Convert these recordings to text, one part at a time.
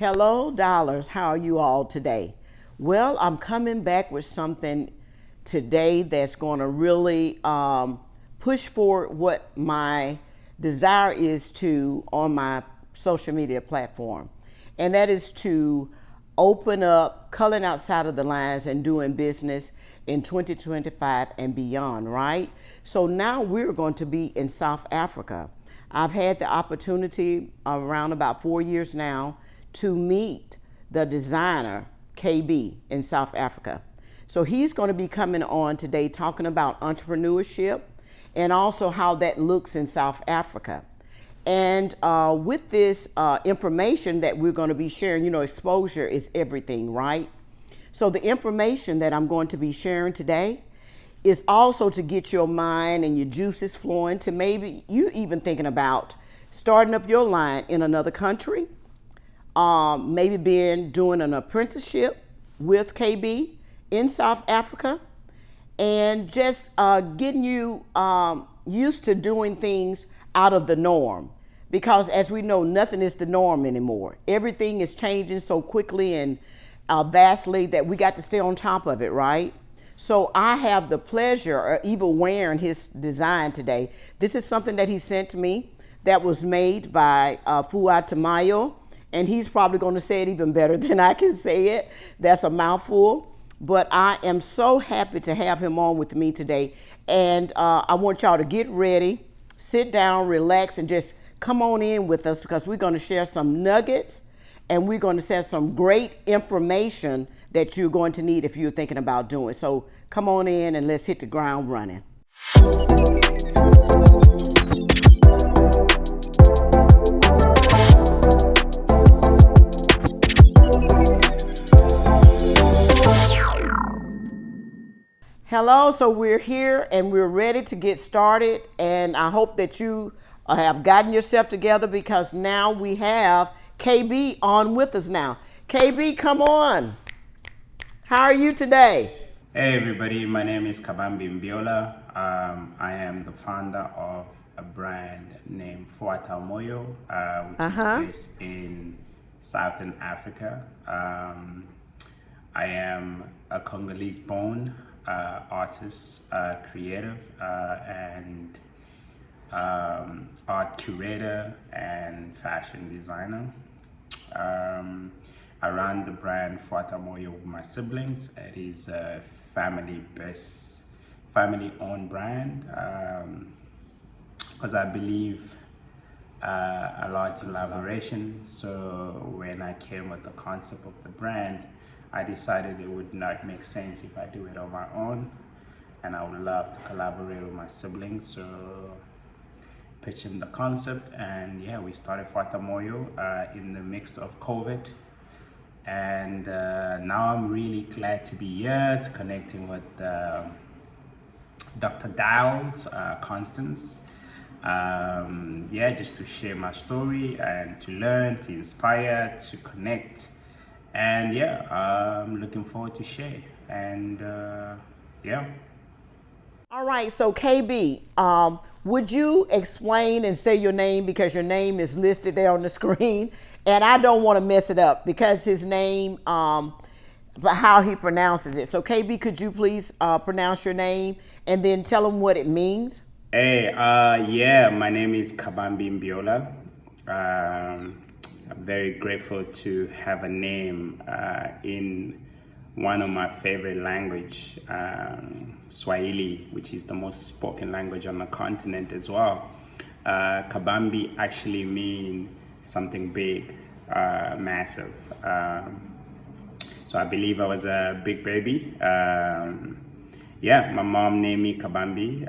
Hello, dollars. How are you all today? Well, I'm coming back with something today that's going to really push forward what my desire is to on my social media platform, and that is to open up, culling outside of the lines, and doing business in 2025 and beyond, right? So now we're going to be in South Africa. I've had the opportunity around about 4 years now to meet the designer KB in South Africa. So he's going to be coming on today talking about entrepreneurship and also how that looks in South Africa. And with this information that we're going to be sharing, exposure is everything, right? So the information that I'm going to be sharing today is also to get your mind and your juices flowing to maybe you even thinking about starting up your line in another country, maybe doing an apprenticeship with KB in South Africa, and just getting you used to doing things out of the norm. Because as we know, nothing is the norm anymore. Everything is changing so quickly and vastly that we got to stay on top of it, right? So I have the pleasure of even wearing his design today. This is something that he sent to me that was made by Fua Tamayo, and he's probably going to say it even better than I can say it. That's a mouthful. But I am so happy to have him on with me today. And I want y'all to get ready, sit down, relax, and just come on in with us because we're going to share some nuggets and we're going to share some great information that you're going to need if you're thinking about doing. So come on in and let's hit the ground running. Hello, so we're here and we're ready to get started, and I hope that you have gotten yourself together because now we have KB on with us now. KB, come on. How are you today? Hey everybody, my name is Kabambi Mbiola. I am the founder of a brand named Fuata Moyo, which is based in Southern Africa. I am a Congolese-born artist, creative, and art curator and fashion designer. I run the brand Fuata Moyo with my siblings. It is a family-owned brand because I believe a lot in collaboration. So when I came with the concept of the brand, I decided it would not make sense if I do it on my own, and I would love to collaborate with my siblings. So pitched him the concept, and yeah, we started Fuata Moyo in the mix of COVID. And now I'm really glad to be here, to connecting with Dr. Dials, Constance. Just to share my story and to learn, to inspire, to connect. And I'm looking forward to share. And All right, so KB, would you explain and say your name, because your name is listed there on the screen, and I don't want to mess it up because his name, but how he pronounces it. So KB, could you please pronounce your name and then tell him what it means? Hey, my name is Kabambi Mbiola. I'm very grateful to have a name in one of my favorite language, Swahili, which is the most spoken language on the continent as well. Kabambi actually means something big, massive. So I believe I was a big baby. My mom named me Kabambi.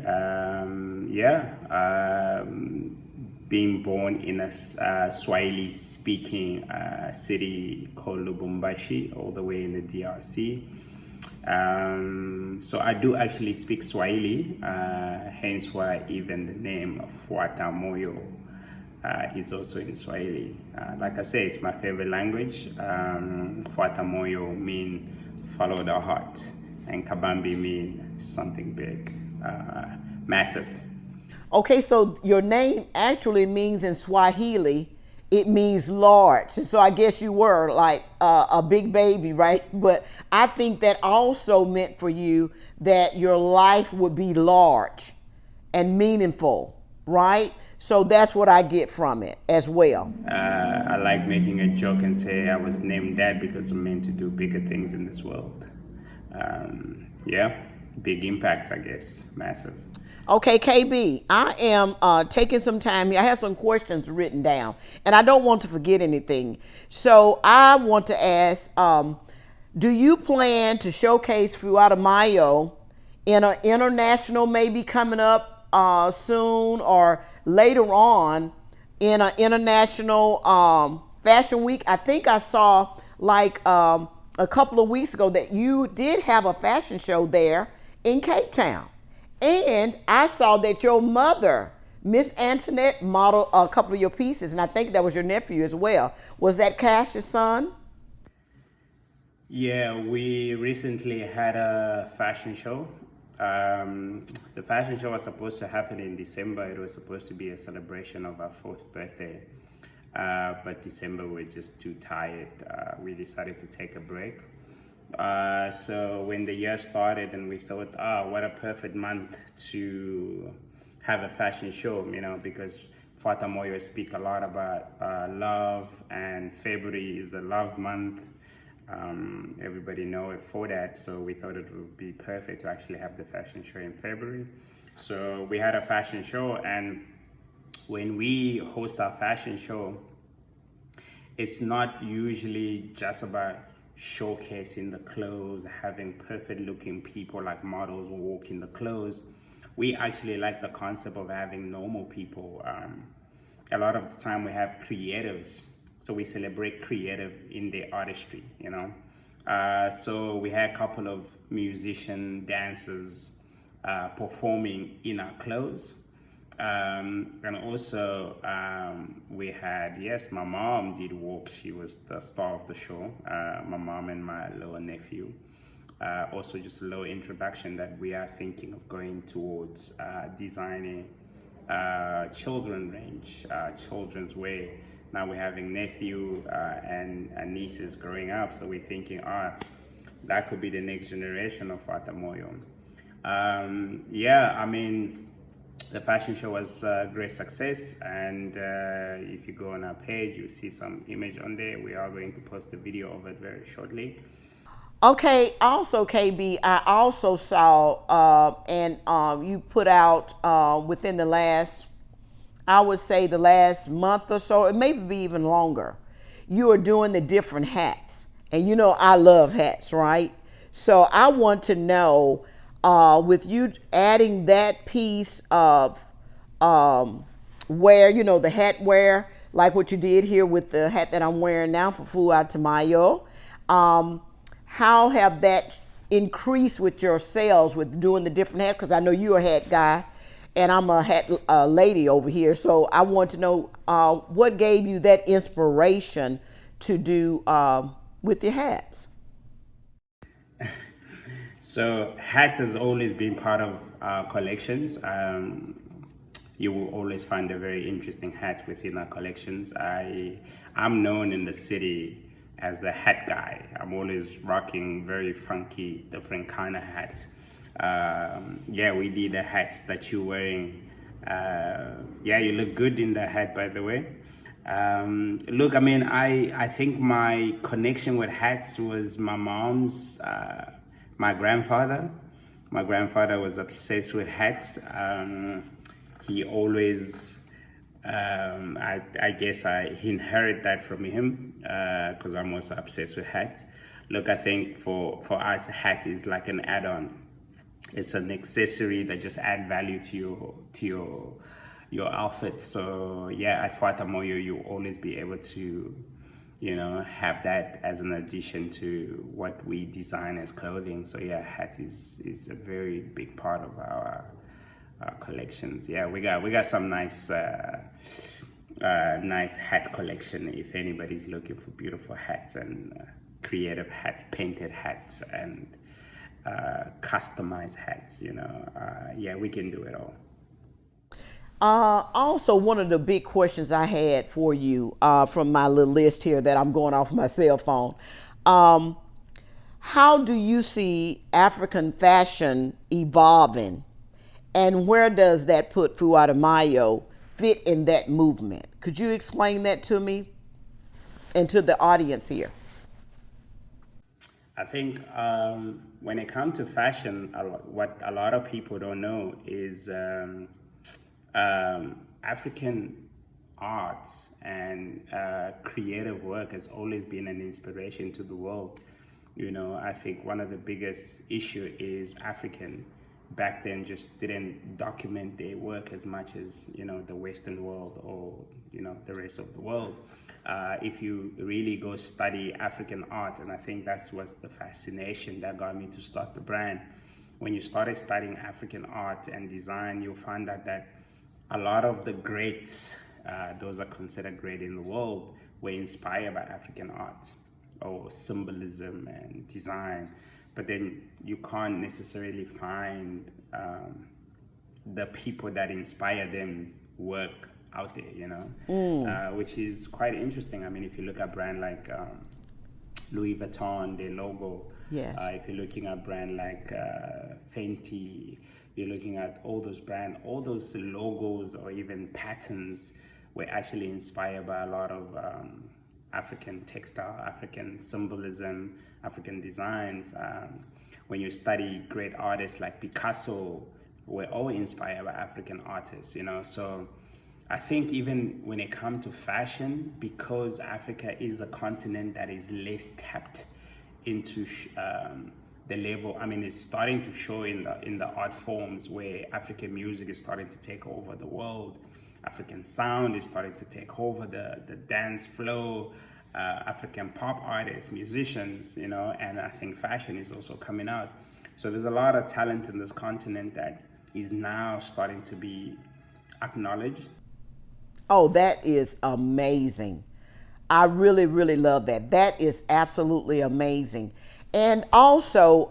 Being born in a Swahili-speaking city called Lubumbashi, all the way in the DRC. So I do actually speak Swahili, hence why even the name of Fuata Moyo is also in Swahili. Like I say, it's my favorite language. Fuata Moyo means follow the heart, and Kabambi means something big, massive. Okay, so your name actually means in Swahili, it means large. And so I guess you were like a big baby, right? But I think that also meant for you that your life would be large and meaningful, right? So that's what I get from it as well. I like making a joke and say I was named Dad because I'm meant to do bigger things in this world. Yeah, big impact, I guess, massive. Okay, KB, I am taking some time here. I have some questions written down, and I don't want to forget anything. So I want to ask, do you plan to showcase Fuata Mayo in an international, maybe coming up soon or later on in an international fashion week? I think I saw like a couple of weeks ago that you did have a fashion show there in Cape Town. And I saw that your mother, Miss Antoinette, modeled a couple of your pieces, and I think that was your nephew as well. Was that Cash's son? Yeah, we recently had a fashion show. The fashion show was supposed to happen in December. It was supposed to be a celebration of our fourth birthday. But December, we're just too tired. We decided to take a break. So when the year started and we thought, what a perfect month to have a fashion show, because Fata Moyo speak a lot about love, and February is the love month. Everybody know it for that, so we thought it would be perfect to actually have the fashion show in February. So we had a fashion show, and when we host our fashion show, it's not usually just about showcasing the clothes, having perfect looking people like models walk in the clothes. We actually like the concept of having normal people. A lot of the time we have creatives, so we celebrate creative in their artistry. So we had a couple of musician dancers performing in our clothes. And also we had, yes, my mom did walk. She was the star of the show. My mom and my little nephew. Also just a little introduction that we are thinking of going towards designing children range, children's wear. Now we're having nephew and nieces growing up, so we're thinking, that could be the next generation of Fata Moyo. Yeah, I mean, the fashion show was a great success, and if you go on our page, you'll see some image on there. We are going to post a video of it very shortly. Okay, also, KB, I also saw, and you put out within the last, I would say the last month or so, it may be even longer, you are doing the different hats. And you know I love hats, right? So I want to know, with you adding that piece of wear, the hat wear, like what you did here with the hat that I'm wearing now for Fua Tamayo, how have that increased with your sales with doing the different hats? Because I know you're a hat guy and I'm a hat lady over here. So I want to know what gave you that inspiration to do with your hats? So hats has always been part of our collections. You will always find a very interesting hats within our collections. I'm known in the city as the hat guy. I'm always rocking very funky, different kind of hats. Yeah, we did the hats that you're wearing. Yeah, you look good in the hat, by the way. Look, I mean, I think my connection with hats was my mom's, my grandfather. My grandfather was obsessed with hats. He always, I guess I inherit that from him because I'm also obsessed with hats. Look, I think for us, a hat is like an add-on. It's an accessory that just add value to your outfit. So yeah, at Fata Moyo, you'll always be able to, have that as an addition to what we design as clothing. So yeah, hat is a very big part of our collections. Yeah, we got some nice nice hat collection. If anybody's looking for beautiful hats and creative hats, painted hats, and customized hats, yeah, we can do it all. Also, one of the big questions I had for you from my little list here that I'm going off my cell phone. Um, how do you see African fashion evolving, and where does that put Fuad Mayo fit in that movement? Could you explain that to me and to the audience here? I think when it comes to fashion, what a lot of people don't know is African art and creative work has always been an inspiration to the world. You know, I think one of the biggest issue is African back then just didn't document their work as much as the Western world or the rest of the world. If you really go study African art, and I think that's was the fascination that got me to start the brand. When you started studying African art and design, you'll find out that a lot of the greats, those are considered great in the world, were inspired by African art or symbolism and design. But then you can't necessarily find the people that inspire them work out there, which is quite interesting. I mean, if you look at brand like Louis Vuitton, their logo. Yes. If you're looking at brand like Fenty, you're looking at all those logos or even patterns were actually inspired by a lot of African textile, African symbolism, African designs. When you study great artists like Picasso, we're all inspired by African artists, So I think even when it comes to fashion, because Africa is a continent that is less tapped into the level. I mean, it's starting to show in the art forms where African music is starting to take over the world. African sound is starting to take over the dance flow. African pop artists, musicians, and I think fashion is also coming out. So there's a lot of talent in this continent that is now starting to be acknowledged. Oh, that is amazing. I really, really love that. That is absolutely amazing. And also,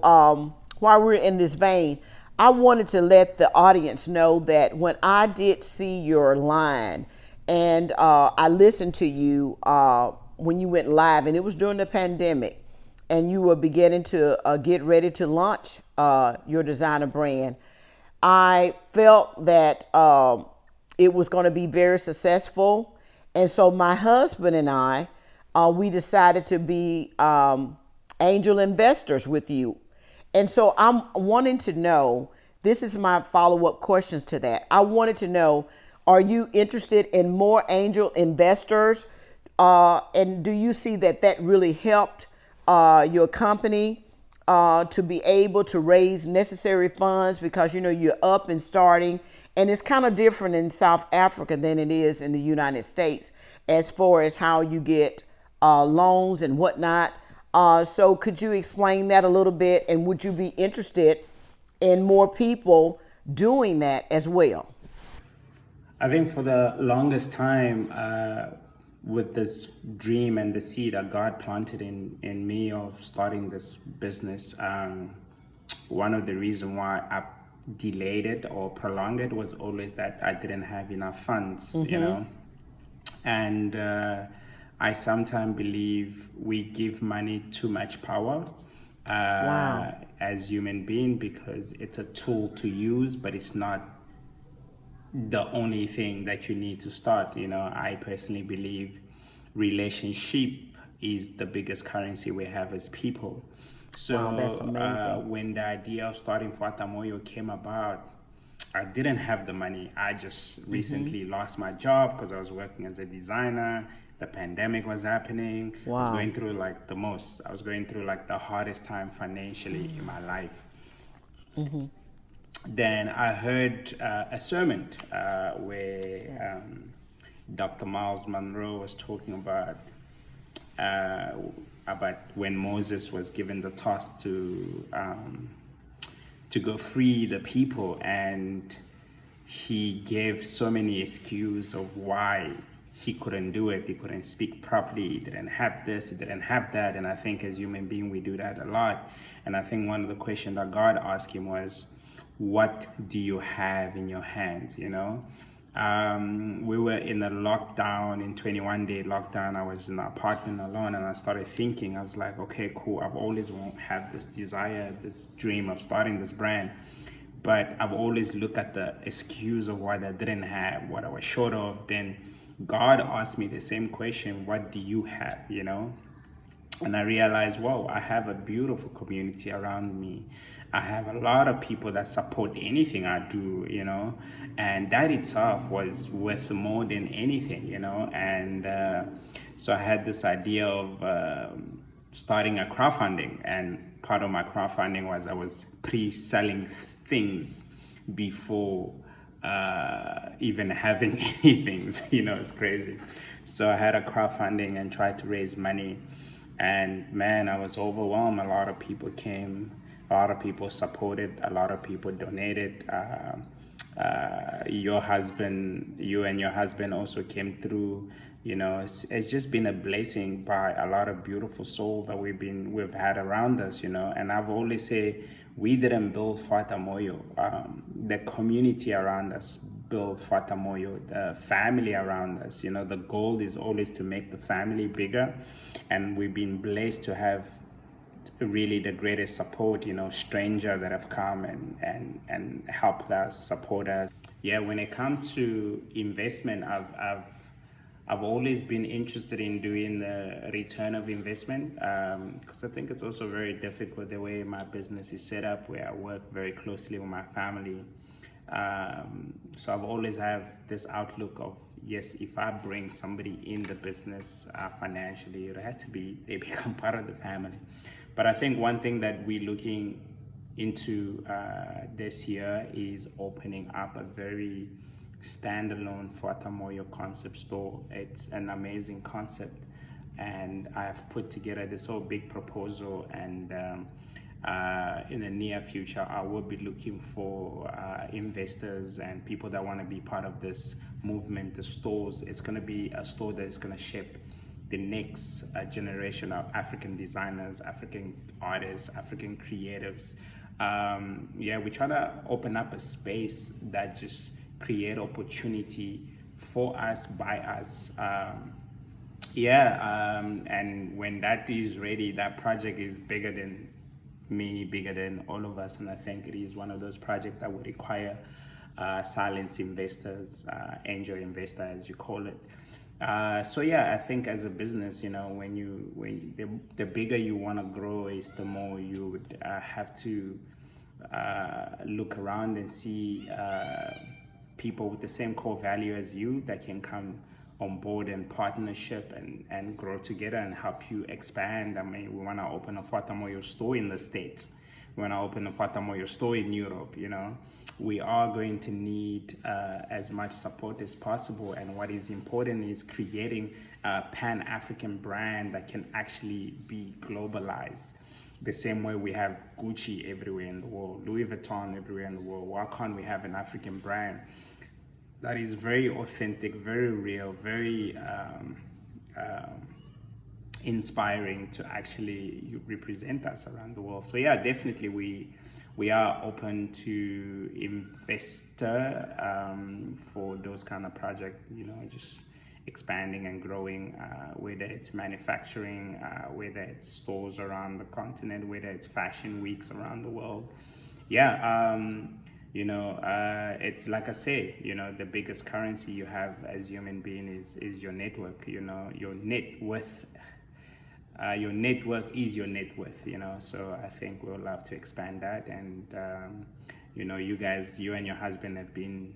while we're in this vein, I wanted to let the audience know that when I did see your line and I listened to you when you went live, and it was during the pandemic, and you were beginning to get ready to launch your designer brand, I felt that it was going to be very successful. And so my husband and I, we decided to be angel investors with you. And so I'm wanting to know, this is my follow-up questions to that. I wanted to know, are you interested in more angel investors? And do you see that that really helped your company to be able to raise necessary funds, because you're up and starting, and it's kind of different in South Africa than it is in the United States as far as how you get loans and whatnot. So could you explain that a little bit, and would you be interested in more people doing that as well? I think for the longest time, with this dream and the seed that God planted in me of starting this business, one of the reasons why I delayed it or prolonged it was always that I didn't have enough funds, And I sometimes believe we give money too much power Wow. as human being, because it's a tool to use, but it's not the only thing that you need to start. I personally believe relationship is the biggest currency we have as people. So Wow, that's amazing. when the idea of starting Fatamoyo came about, I didn't have the money. I just recently lost my job because I was working as a designer. The pandemic was happening. I was Wow. going through I was going through the hardest time financially in my life. Then I heard a sermon where Dr. Miles Monroe was talking about when Moses was given the task to go free the people, and he gave so many excuses of why he couldn't do it. He couldn't speak properly. He didn't have this. He didn't have that. And I think as human beings, we do that a lot. And I think one of the questions that God asked him was, what do you have in your hands, We were in a lockdown, in 21-day lockdown. I was in an apartment alone, and I started thinking. I was like, okay, cool. I've always had this desire, this dream of starting this brand, but I've always looked at the excuse of what I didn't have, what I was short of. Then God asked me the same question: what do you have? And I realized, whoa, I have a beautiful community around me. I have a lot of people that support anything I do, and that itself was worth more than anything, And so I had this idea of starting a crowdfunding, and part of my crowdfunding was I was pre-selling things before even having anything. It's crazy. So I had a crowdfunding and tried to raise money, and man, I was overwhelmed. A lot of people came, a lot of people supported, a lot of people donated. You and your husband also came through. It's just been a blessing by a lot of beautiful souls that we've had around us. And I've always say we didn't build Fata Moyo. The community around us built Fata Moyo, the family around us. The goal is always to make the family bigger, and we've been blessed to have really the greatest support, stranger that have come and helped us, support us. Yeah, when it comes to investment, I've always been interested in doing the return of investment, because I think it's also very difficult the way my business is set up, where I work very closely with my family. So I've always have this outlook of, yes, if I bring somebody in the business financially, it has to be they become part of the family. But I think one thing that we're looking into this year is opening up a very standalone Fatamoyo concept store. It's an amazing concept, and I've put together this whole big proposal, and in the near future I will be looking for investors and people that want to be part of this movement. The stores, it's going to be a store that is going to shape the next generation of African designers, African artists, African creatives. We're trying to open up a space that just create opportunity for us, by us. And when that is ready, that project is bigger than me, bigger than all of us, and I think it is one of those projects that would require silent investors, angel investor, as you call it. I think as a business, the bigger you want to grow is, the more you would have to look around and see people with the same core value as you that can come on board in partnership and grow together and help you expand. I mean, we want to open a Fatamoyo store in the States. We want to open a Fatamoyo store in Europe. We are going to need as much support as possible. And what is important is creating a Pan-African brand that can actually be globalized. The same way we have Gucci everywhere in the world, Louis Vuitton everywhere in the world. Why can't we have an African brand that is very authentic, very real, very inspiring to actually represent us around the world? So yeah, definitely we are open to investor for those kind of projects, just expanding and growing, whether it's manufacturing, whether it's stores around the continent, whether it's fashion weeks around the world. It's like I say, the biggest currency you have as human being is your network. Your net worth. Your network is your net worth. So I think we'll love to expand that. And you guys, you and your husband have been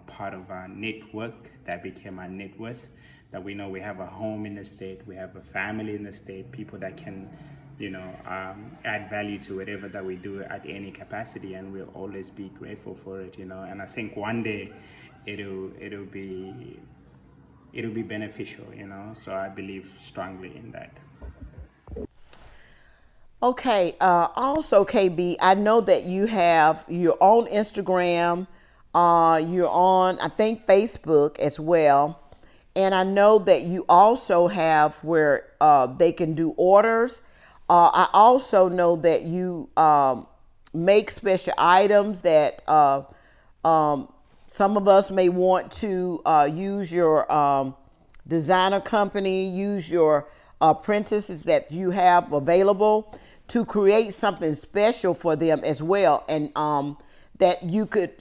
part of our network that became our net worth. That we know we have a home in the state, we have a family in the state, people that can add value to whatever that we do at any capacity, and we'll always be grateful for it. And I think one day it'll be beneficial. So I believe strongly in that. Okay. Also, KB, I know that you're on Instagram. You're on, I think, Facebook as well. And I know that you also have where they can do orders. I also know that you make special items that some of us may want to use your designer company, use your apprentices that you have available to create something special for them as well, and that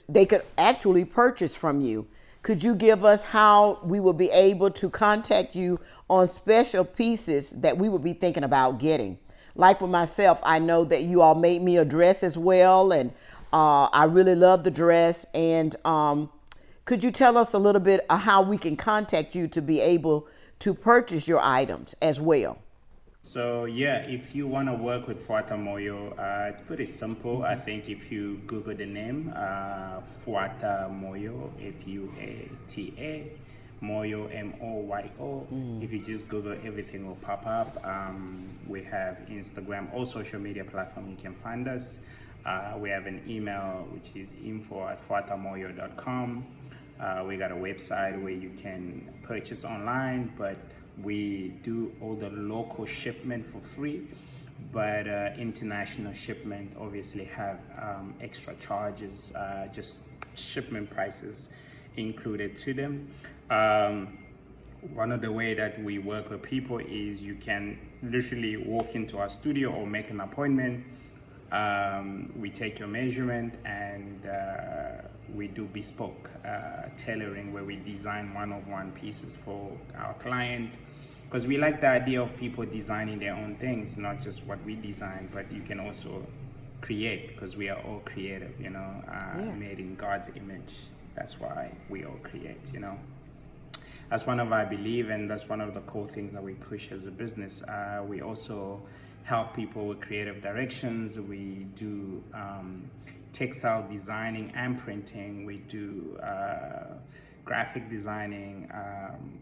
they could actually purchase from you. Could you give us how we will be able to contact you on special pieces that we would be thinking about getting? Like for myself, I know that you all made me a dress as well, and I really love the dress. And could you tell us a little bit of how we can contact you to be able to purchase your items as well? So yeah, if you want to work with Fuata Moyo, it's pretty simple. I think if you Google the name, Fuata Moyo, Fuata Moyo, Moyo. If you just Google, everything will pop up. We have Instagram, all social media platforms you can find us. We have an email, which is info@fuatamoyo.com. We got a website where you can purchase online, but we do all the local shipment for free, but international shipment obviously have extra charges, just shipment prices included to them. One of the way that we work with people is you can literally walk into our studio or make an appointment. We take your measurement, and we do bespoke tailoring, where we design one-of-one pieces for our client, because we like the idea of people designing their own things, not just what we design, but you can also create, because we are all creative, made in God's image. That's why we all create, That's one of our belief, and that's one of the cool things that we push as a business. We also help people with creative directions. We do textile designing and printing. We do graphic designing.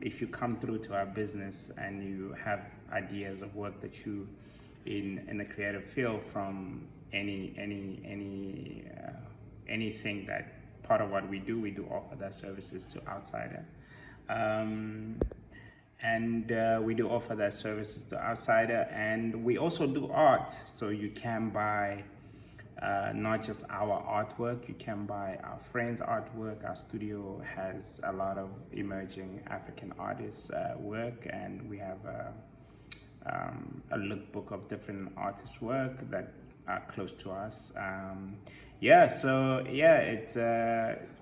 If you come through to our business and you have ideas of work that you in the creative field, from anything that part of what we do offer that services to outsider. We do offer that services to outsider, and we also do art. So you can buy not just our artwork, you can buy our friends' artwork. Our studio has a lot of emerging African artists' work, and we have a lookbook of different artists' work that are close to us. It's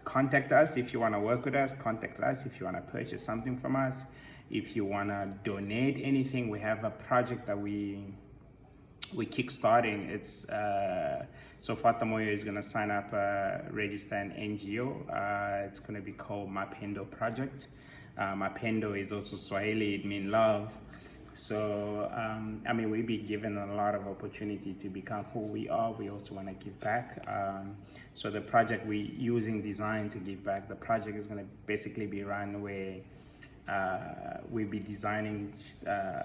contact us if you want to work with us. Contact us if you want to purchase something from us. If you want to donate anything, we have a project that we kickstarting. It's so Fuata Moyo is going to sign up, register an NGO. It's going to be called Mapendo Project. Mapendo is also Swahili, it means love. So we've been given a lot of opportunity to become who we are. We also want to give back. So the project, we using design to give back. The project is going to basically be run where we'll be designing,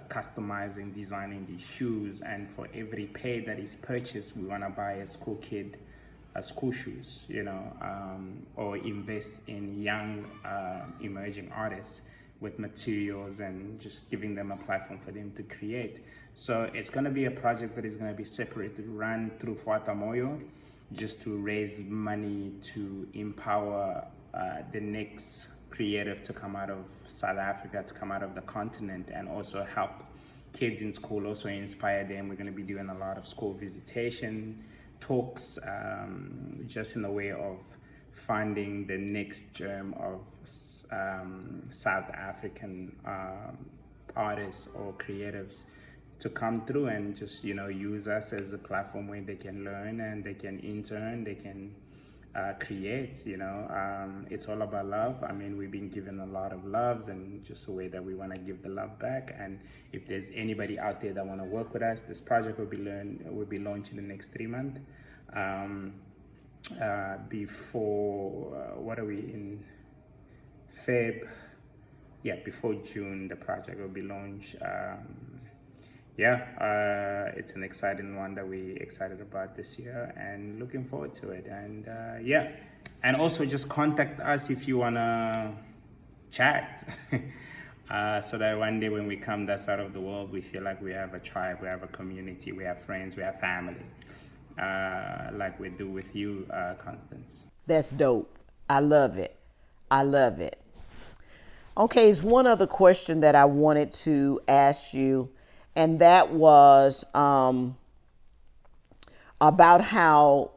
customizing, designing these shoes, and for every pair that is purchased, we want to buy a school kid school shoes, or invest in young emerging artists with materials and just giving them a platform for them to create. So it's going to be a project that is going to be separated, run through Fuata Moyo, just to raise money to empower the next creative to come out of South Africa, to come out of the continent, and also help kids in school, also inspire them. We're going to be doing a lot of school visitation talks, just in the way of finding the next germ of South African artists or creatives to come through and just use us as a platform where they can learn and they can intern, they can create. It's all about love. We've been given a lot of loves, and just a way that we want to give the love back. And if there's anybody out there that want to work with us, this project will be launched in the next 3 months. Before what are we in Feb? Yeah, before June, the project will be launched. It's an exciting one that we're excited about this year and looking forward to it. And and also just contact us if you wanna chat, so that one day when we come that side of the world, we feel like we have a tribe, we have a community, we have friends, we have family, like we do with you, Constance. That's dope. I love it. I love it. Okay, there's one other question that I wanted to ask you, and that was about how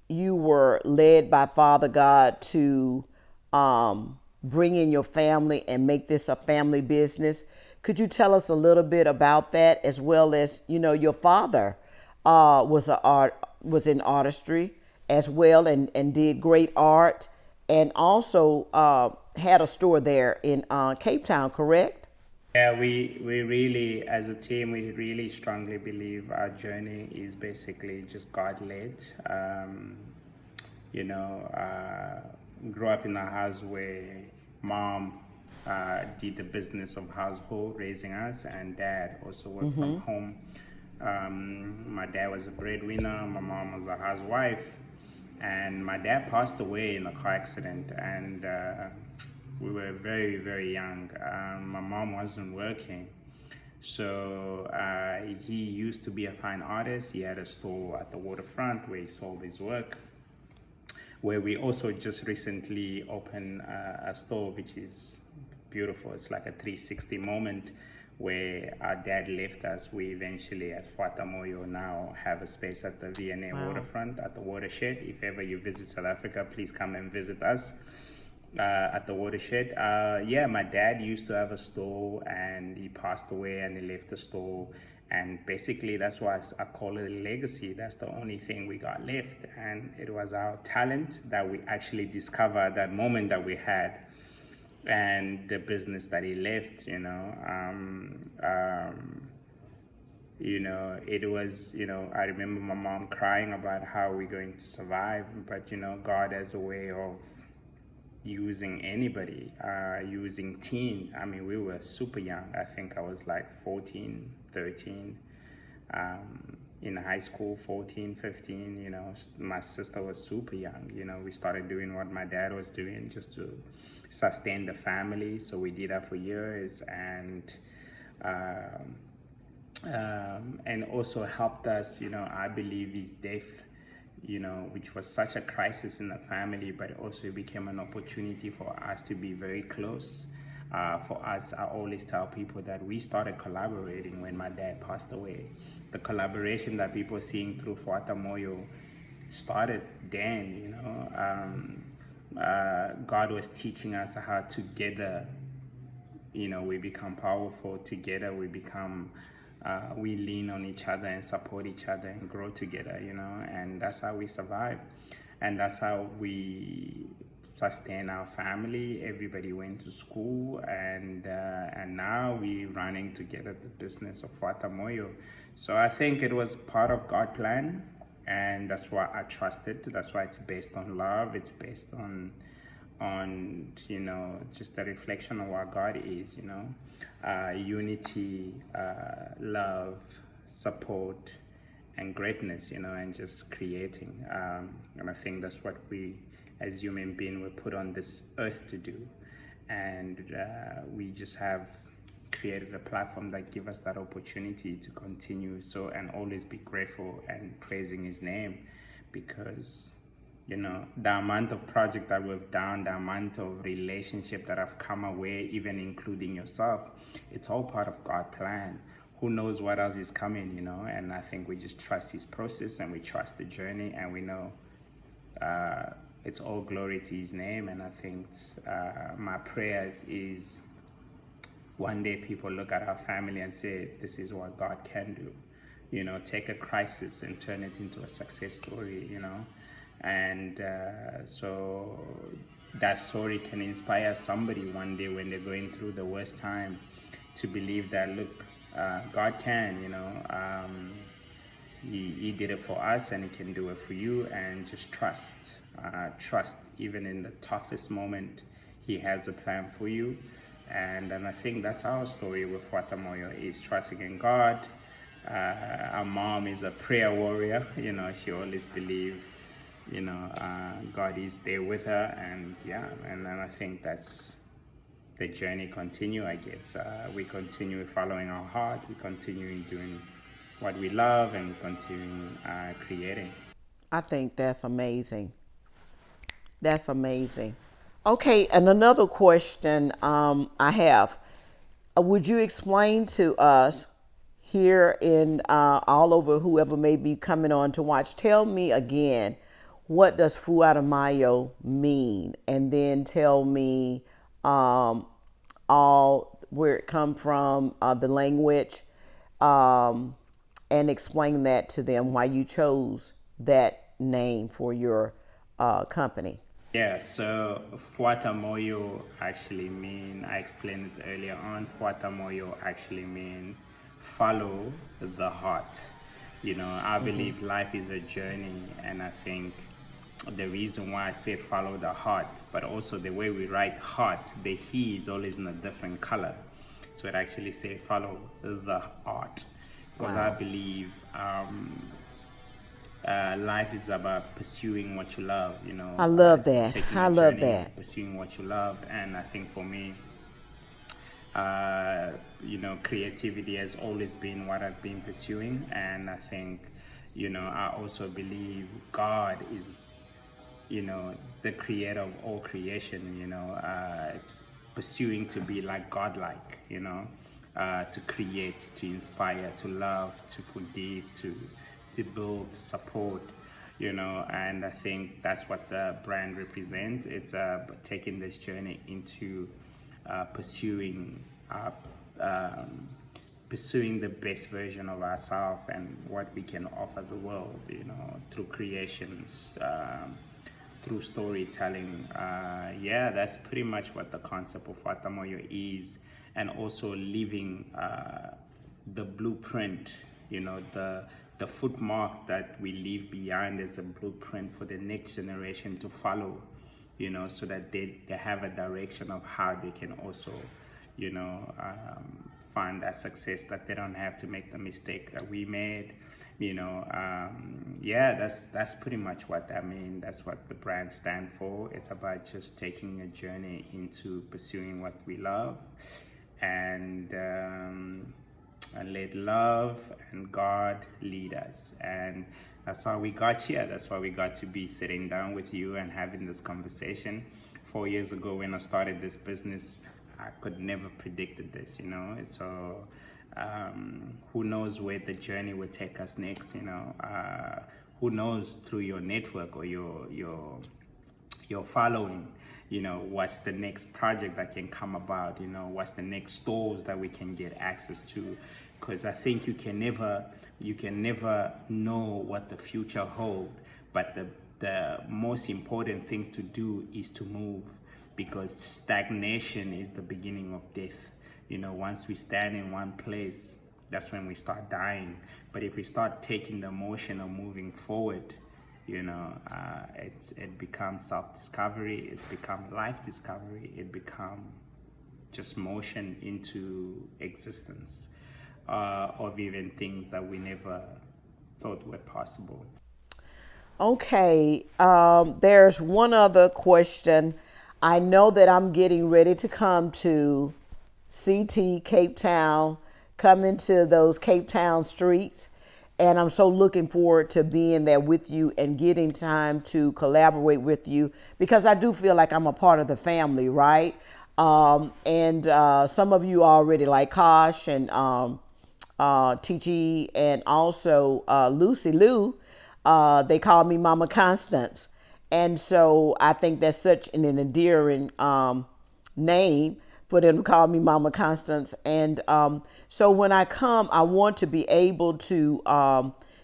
you were led by Father God to bring in your family and make this a family business. Could you tell us a little bit about that, as well as, you know, your father was in artistry as well, and did great art, and also had a store there in Cape Town, correct? Yeah, we really, as a team, we really strongly believe our journey is basically just God led. You know, grew up in a house where mom did the business of household, raising us, and dad also worked from home. My dad was a breadwinner, my mom was a housewife, and my dad passed away in a car accident, and we were very, very young. My mom wasn't working. So he used to be a fine artist. He had a store at the waterfront where he sold his work, where we also just recently opened a store, which is beautiful. It's like a 360 moment where our dad left us. We eventually at Fatamoyo now have a space at the VNA Wow. waterfront at the watershed. If ever you visit South Africa, please come and visit us at the watershed. Yeah, my dad used to have a store and he passed away and he left the store. And basically, that's why I call it a legacy. That's the only thing we got left. And it was our talent that we actually discovered that moment that we had, and the business that he left, it was, I remember my mom crying about how we're going to survive. But, God has a way of using anybody, using teen. I mean, we were super young. I think I was like 14, 13. In high school, 14, 15, my sister was super young. We started doing what my dad was doing just to sustain the family. So we did that for years, and also helped us, I believe his death, which was such a crisis in the family, but also it became an opportunity for us to be very close. For us, I always tell people that we started collaborating when my dad passed away. The collaboration that people are seeing through Fuata Moyo started then, God was teaching us how together, we become powerful. Together we become, we lean on each other and support each other and grow together, and that's how we survive. And that's how we sustain our family. Everybody went to school, and now we're running together the business of Fuata Moyo. So I think it was part of God's plan, and that's why I trust it. That's why it's based on love. It's based on just a reflection of what God is, unity, love, support, and greatness, and just creating. And I think that's what we, as human beings, were put on this earth to do. And we just have created a platform that gives us that opportunity to continue and always be grateful and praising his name, because the amount of project that we've done, the amount of relationship that have come away, even including yourself, it's all part of God's plan. Who knows what else is coming, and I think we just trust his process and we trust the journey, and we know it's all glory to his name. And I think my prayers is one day people look at our family and say, this is what God can do. Take a crisis and turn it into a success story, and so that story can inspire somebody one day when they're going through the worst time to believe that, look, God can, he did it for us and he can do it for you. And just trust even in the toughest moment, he has a plan for you. And I think that's our story with Watamoyo, is trusting in God. Our mom is a prayer warrior, she always believed, God is there with her. And and then I think that's the journey continue, I guess. We continue following our heart, we continue doing what we love, and we continue creating. I think that's amazing. That's amazing. Okay, and another question I have. Would you explain to us here in all over whoever may be coming on to watch, tell me again, what does Fuera Mayo mean? And then tell me all where it come from, the language, um, and explain that to them why you chose that name for your company. Yeah, so Fuata Moyo actually mean, I explained it earlier on, Fuata Moyo actually mean follow the heart. You know, I believe life is a journey, and I think the reason why I say follow the heart, but also the way we write heart, the he is always in a different color. So it actually say follow the heart. Because I Wow. believe life is about pursuing what you love, you I know, love it's that. taking I a love journey that. of pursuing what you love. And I think for me, you know, creativity has always been what I've been pursuing. And I think, you know, I also believe God is, you know, the creator of all creation, you know, it's pursuing to be like godlike, you know, to create, to inspire, to love, to forgive, to build, to support, you know. And I think that's what the brand represents. It's taking this journey into pursuing um, pursuing the best version of ourselves and what we can offer the world, you know, through creations, through storytelling. Yeah, that's pretty much what the concept of Watamoyo is, and also living the blueprint, you know, the footmark that we leave behind as a blueprint for the next generation to follow, you know, so that they have a direction of how they can also, you know, find that success, that they don't have to make the mistake that we made, you know. Yeah, that's pretty much what I mean. That's what the brand stand for. It's about just taking a journey into pursuing what we love, and let love and God lead us. And that's how we got here. That's why we got to be sitting down with you and having this conversation. 4 years ago, when I started this business, I could never predicted this, you know. So who knows where the journey will take us next, you know. Who knows, through your network or your following, you know, what's the next project that can come about, you know, what's the next stores that we can get access to. Because I think you can never know what the future holds, but the most important thing to do is to move, because stagnation is the beginning of death. You know, once we stand in one place, that's when we start dying. But if we start taking the motion of moving forward, you know, it becomes self-discovery, it's become life discovery, it become just motion into existence, of even things that we never thought were possible. Okay, there's one other question. I know that I'm getting ready to come to CT Cape Town, come into those Cape Town streets, and I'm so looking forward to being there with you and getting time to collaborate with you, because I do feel like I'm a part of the family, right? And some of you already, like Kosh and TG, and also Lucy Lou. They call me Mama Constance. And so I think that's such an endearing name for them to call me Mama Constance. And so when I come, I want to be able to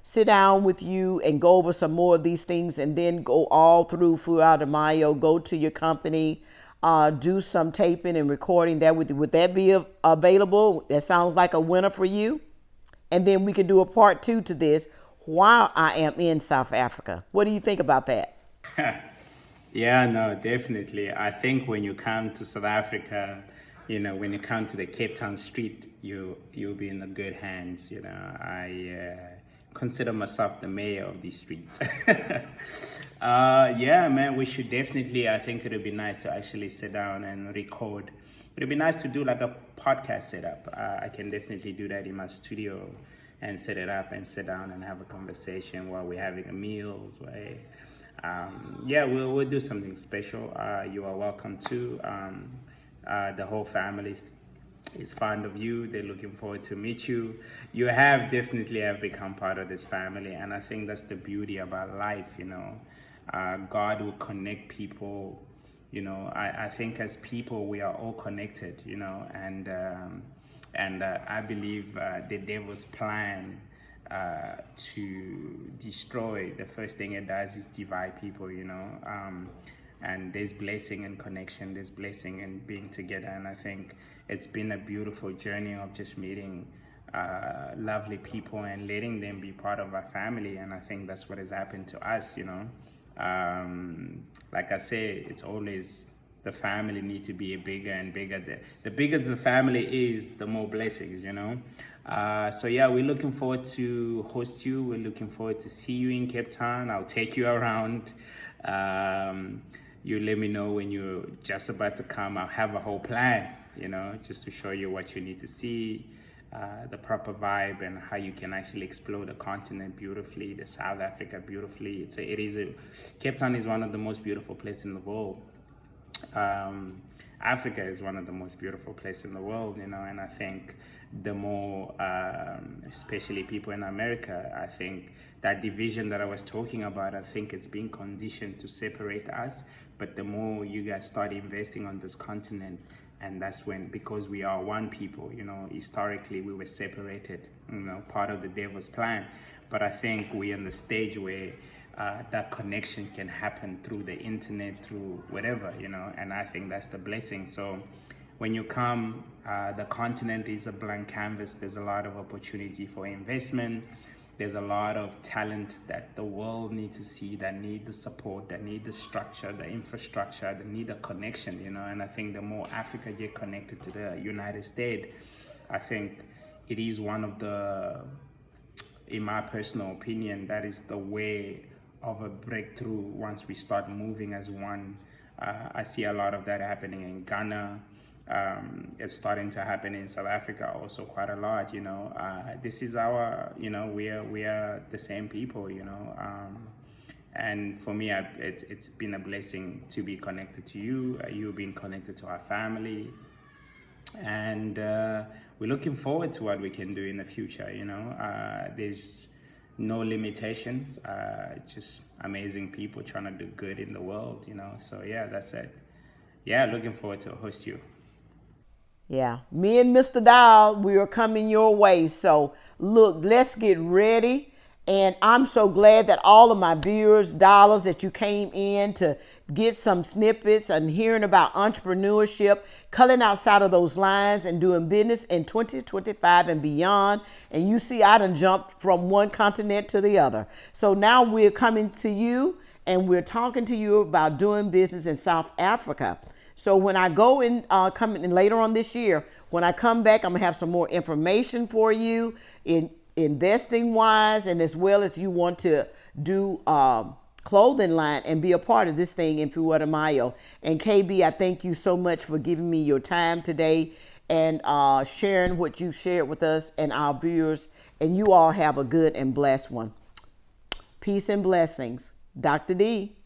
sit down with you and go over some more of these things, and then go all through Fuera de Mayo, go to your company, do some taping and recording that with you. Would that be available? That sounds like a winner for you. And then we could do a part two to this while I am in South Africa. What do you think about that? Yeah, no, definitely. I think when you come to South Africa, you know, when you come to the Cape Town street, you'll be in the good hands. You know, I consider myself the mayor of these streets. Yeah, man, we should definitely. I think it would be nice to actually sit down and record. It'd be nice to do like a podcast setup. I can definitely do that in my studio and set it up and sit down and have a conversation while we're having a meal, right? Yeah, we'll do something special. You are welcome too. The whole family is fond of you. They're looking forward to meet you. You have definitely have become part of this family, and I think that's the beauty about life. God will connect people. I think as people we are all connected. And I believe the devil's plan to destroy, the first thing it does is divide people. And there's blessing and connection, there's blessing and being together. And I think it's been a beautiful journey of just meeting lovely people and letting them be part of our family. And I think that's what has happened to us. Like I say, it's always the family need to be bigger and bigger. The bigger the family is, the more blessings. So yeah, we're looking forward to host you. We're looking forward to see you in Cape Town. I'll take you around. You let me know when you're just about to come. I'll have a whole plan, just to show you what you need to see, the proper vibe, and how you can actually explore the continent beautifully, the South Africa beautifully. Cape Town is one of the most beautiful places in the world. Africa is one of the most beautiful places in the world, and I think the more, especially people in America, I think that division that I was talking about, I think it's being conditioned to separate us. But the more you guys start investing on this continent, and that's when, because we are one people, historically we were separated, part of the devil's plan. But I think we're in the stage where that connection can happen through the internet, through whatever, and I think that's the blessing. So when you come, the continent is a blank canvas. There's a lot of opportunity for investment. There's a lot of talent that the world needs to see, that need the support, that need the structure, the infrastructure, that need a connection, and I think the more Africa get connected to the United States, I think it is one of the, in my personal opinion, that is the way of a breakthrough once we start moving as one. I see a lot of that happening in Ghana. It's starting to happen in South Africa also quite a lot. This is our, we are the same people. And for me, it's been a blessing to be connected to you. You've been connected to our family, and we're looking forward to what we can do in the future. There's no limitations, just amazing people trying to do good in the world. So yeah, that's it. Yeah, looking forward to host you. Yeah, me and Mr. Dial, we are coming your way. So look, let's get ready. And I'm so glad that all of my viewers, dollars, that you came in to get some snippets and hearing about entrepreneurship, cutting outside of those lines and doing business in 2025 and beyond. And you see, I done jumped from one continent to the other. So now we're coming to you and we're talking to you about doing business in South Africa. So when I go in, coming in later on this year, when I come back, I'm gonna have some more information for you in investing wise, and as well as you want to do clothing line and be a part of this thing in Fuerteventura. And KB, I thank you so much for giving me your time today and sharing what you shared with us and our viewers. And you all have a good and blessed one. Peace and blessings. Dr. D.